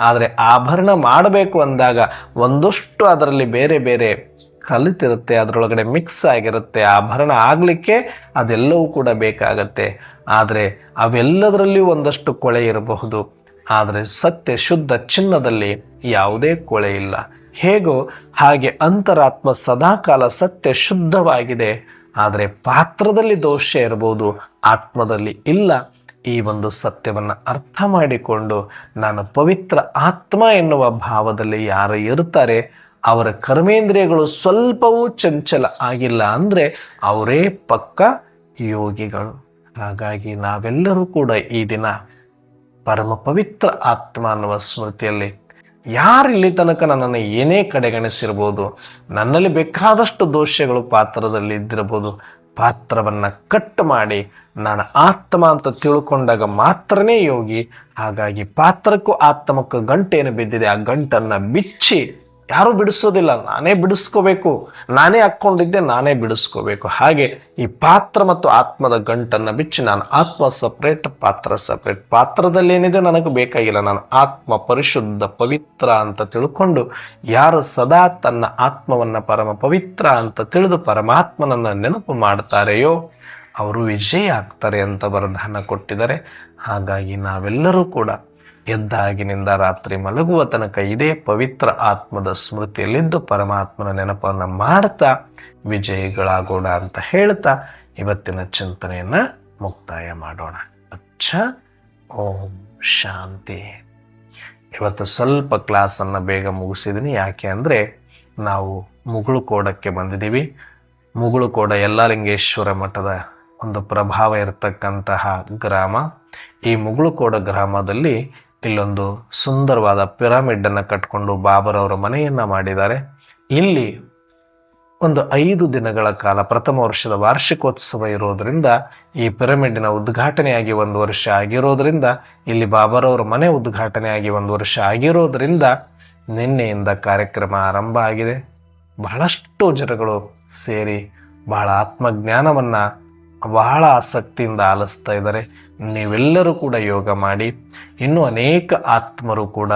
ಆದರೆ ಆಭರಣ ಮಾಡಬೇಕು ಅಂದಾಗ ಒಂದಷ್ಟು ಅದರಲ್ಲಿ ಬೇರೆ ಬೇರೆ ಕಲಿತಿರುತ್ತೆ, ಅದರೊಳಗಡೆ ಮಿಕ್ಸ್ ಆಗಿರುತ್ತೆ. ಆಭರಣ ಆಗಲಿಕ್ಕೆ ಅದೆಲ್ಲವೂ ಕೂಡ ಬೇಕಾಗತ್ತೆ. ಆದರೆ ಅವೆಲ್ಲದರಲ್ಲಿಯೂ ಒಂದಷ್ಟು ಕೊಳೆ ಇರಬಹುದು. ಆದರೆ ಸತ್ಯ ಶುದ್ಧ ಚಿನ್ನದಲ್ಲಿ ಯಾವುದೇ ಕೊಳೆ ಇಲ್ಲ. ಹೇಗೋ ಹಾಗೆ ಅಂತರಾತ್ಮ ಸದಾಕಾಲ ಸತ್ಯ ಶುದ್ಧವಾಗಿದೆ. ಆದರೆ ಪಾತ್ರದಲ್ಲಿ ದೋಷ ಇರಬಹುದು, ಆತ್ಮದಲ್ಲಿ ಇಲ್ಲ. ಈ ಒಂದು ಸತ್ಯವನ್ನು ಅರ್ಥ ಮಾಡಿಕೊಂಡು ನಾನು ಪವಿತ್ರ ಆತ್ಮ ಎನ್ನುವ ಭಾವದಲ್ಲಿ ಯಾರು ಇರ್ತಾರೆ ಅವರ ಕರ್ಮೇಂದ್ರಿಯಗಳು ಸ್ವಲ್ಪವೂ ಚಂಚಲ ಆಗಿಲ್ಲ ಅಂದರೆ ಅವರೇ ಪಕ್ಕ ಯೋಗಿಗಳು. ಹಾಗಾಗಿ ನಾವೆಲ್ಲರೂ ಕೂಡ ಈ ದಿನ ಪರಮ ಪವಿತ್ರ ಆತ್ಮ ಅನ್ನುವ ಸ್ಮೃತಿಯಲ್ಲಿ, ಯಾರು ಇಲ್ಲಿ ತನಕ ನನ್ನನ್ನು ಏನೇ ಕಡೆಗಣಿಸಿರ್ಬೋದು, ನನ್ನಲ್ಲಿ ಬೇಕಾದಷ್ಟು ದೋಷಗಳು ಪಾತ್ರದಲ್ಲಿ ಇದ್ದಿರ್ಬೋದು, ಪಾತ್ರವನ್ನು ಕಟ್ ಮಾಡಿ ನಾನು ಆತ್ಮ ಅಂತ ತಿಳ್ಕೊಂಡಾಗ ಮಾತ್ರನೇ ಯೋಗಿ. ಹಾಗಾಗಿ ಪಾತ್ರಕ್ಕೂ ಆತ್ಮಕ್ಕೂ ಗಂಟೇನು ಬಿದ್ದಿದೆ, ಆ ಗಂಟನ್ನು ಬಿಚ್ಚಿ ಯಾರೂ ಬಿಡಿಸೋದಿಲ್ಲ, ನಾನೇ ಬಿಡಿಸ್ಕೋಬೇಕು. ನಾನೇ ಹಾಕ್ಕೊಂಡಿದ್ದೆ, ನಾನೇ ಬಿಡಿಸ್ಕೋಬೇಕು. ಹಾಗೆ ಈ ಪಾತ್ರ ಮತ್ತು ಆತ್ಮದ ಗಂಟನ್ನು ಬಿಚ್ಚಿ ನಾನು ಆತ್ಮ ಸಪ್ರೇಟ್, ಪಾತ್ರ ಸಪ್ರೇಟ್. ಪಾತ್ರದಲ್ಲಿ ಏನಿದೆ ನನಗೆ ಬೇಕಾಗಿಲ್ಲ, ನಾನು ಆತ್ಮ ಪರಿಶುದ್ಧ ಪವಿತ್ರ ಅಂತ ತಿಳ್ಕೊಂಡು ಯಾರು ಸದಾ ತನ್ನ ಆತ್ಮವನ್ನು ಪರಮ ಪವಿತ್ರ ಅಂತ ತಿಳಿದು ಪರಮಾತ್ಮನನ್ನು ನೆನಪು ಮಾಡ್ತಾರೆಯೋ ಅವರು ವಿಜಯ ಆಗ್ತಾರೆ ಅಂತ ವರದಾನ ಕೊಟ್ಟಿದ್ದಾರೆ. ಹಾಗಾಗಿ ನಾವೆಲ್ಲರೂ ಕೂಡ ಎದ್ದಾಗಿನಿಂದ ರಾತ್ರಿ ಮಲಗುವ ತನಕ ಇದೇ ಪವಿತ್ರ ಆತ್ಮದ ಸ್ಮೃತಿಯಲ್ಲಿದ್ದು ಪರಮಾತ್ಮನ ನೆನಪನ್ನು ಮಾಡ್ತಾ ವಿಜಯಿಗಳಾಗೋಣ ಅಂತ ಹೇಳ್ತಾ ಇವತ್ತಿನ ಚಿಂತನೆಯನ್ನು ಮುಕ್ತಾಯ ಮಾಡೋಣ. ಓಂ ಶಾಂತಿ. ಇವತ್ತು ಸ್ವಲ್ಪ ಕ್ಲಾಸನ್ನು ಬೇಗ ಮುಗಿಸಿದ್ದೀನಿ. ಯಾಕೆ ಅಂದರೆ ನಾವು ಮುಗುಳುಕೋಡಕ್ಕೆ ಬಂದಿದ್ದೀವಿ. ಮುಗುಳುಕೋಡ ಯಲ್ಲಾಲಿಂಗೇಶ್ವರ ಮಠದ ಒಂದು ಪ್ರಭಾವ ಇರತಕ್ಕಂತಹ ಗ್ರಾಮ. ಈ ಮುಗುಳುಕೋಡ ಗ್ರಾಮದಲ್ಲಿ ಇಲ್ಲೊಂದು ಸುಂದರವಾದ ಪಿರಮಿಡನ್ನು ಕಟ್ಕೊಂಡು ಬಾಬರವರ ಮನೆಯನ್ನು ಮಾಡಿದ್ದಾರೆ. ಇಲ್ಲಿ ಒಂದು 5 ದಿನಗಳ ಕಾಲ ಪ್ರಥಮ ವರ್ಷದ ವಾರ್ಷಿಕೋತ್ಸವ ಇರೋದರಿಂದ ಈ ಪಿರಮಿಡ್ನ ಉದ್ಘಾಟನೆಯಾಗಿ 1 ವರ್ಷ ಆಗಿರೋದ್ರಿಂದ, ಇಲ್ಲಿ ಬಾಬರವರ ಮನೆ ಉದ್ಘಾಟನೆಯಾಗಿ 1 ವರ್ಷ ಆಗಿರೋದ್ರಿಂದ ನಿನ್ನೆಯಿಂದ ಕಾರ್ಯಕ್ರಮ ಆರಂಭ ಆಗಿದೆ. ಬಹಳಷ್ಟು ಜನಗಳು ಸೇರಿ ಬಹಳ ಆತ್ಮಜ್ಞಾನವನ್ನು ಬಹಳ ಆಸಕ್ತಿಯಿಂದ ಆಲಿಸ್ತಾ ಇದ್ದಾರೆ. ನೀವೆಲ್ಲರೂ ಕೂಡ ಯೋಗ ಮಾಡಿ. ಇನ್ನೂ ಅನೇಕ ಆತ್ಮರು ಕೂಡ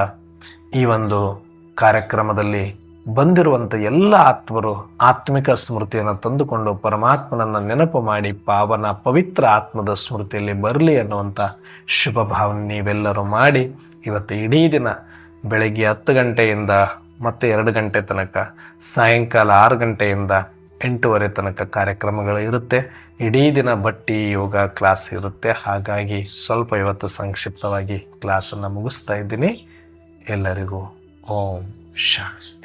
ಈ ಒಂದು ಕಾರ್ಯಕ್ರಮದಲ್ಲಿ ಬಂದಿರುವಂಥ ಎಲ್ಲ ಆತ್ಮರು ಆತ್ಮಿಕ ಸ್ಮೃತಿಯನ್ನು ತಂದುಕೊಂಡು ಪರಮಾತ್ಮನನ್ನು ನೆನಪು ಮಾಡಿ ಪಾವನ ಪವಿತ್ರ ಆತ್ಮದ ಸ್ಮೃತಿಯಲ್ಲಿ ಬರಲಿ ಅನ್ನುವಂಥ ಶುಭ ಭಾವನೆ ನೀವೆಲ್ಲರೂ ಮಾಡಿ. ಇವತ್ತು ಇಡೀ ದಿನ ಬೆಳಗ್ಗೆ 10 ಗಂಟೆಯಿಂದ ಮತ್ತು 2 ಗಂಟೆ ತನಕ, ಸಾಯಂಕಾಲ 6 ಗಂಟೆಯಿಂದ 8:30 ತನಕ ಕಾರ್ಯಕ್ರಮಗಳು ಇರುತ್ತೆ. ಇಡೀ ದಿನ ಬಟ್ಟಿ ಯೋಗ ಕ್ಲಾಸ್ ಇರುತ್ತೆ. ಹಾಗಾಗಿ ಸ್ವಲ್ಪ ಇವತ್ತು ಸಂಕ್ಷಿಪ್ತವಾಗಿ ಕ್ಲಾಸನ್ನು ಮುಗಿಸ್ತಾ ಇದ್ದೀನಿ. ಎಲ್ಲರಿಗೂ ಓಂ ಶಾಂತಿ.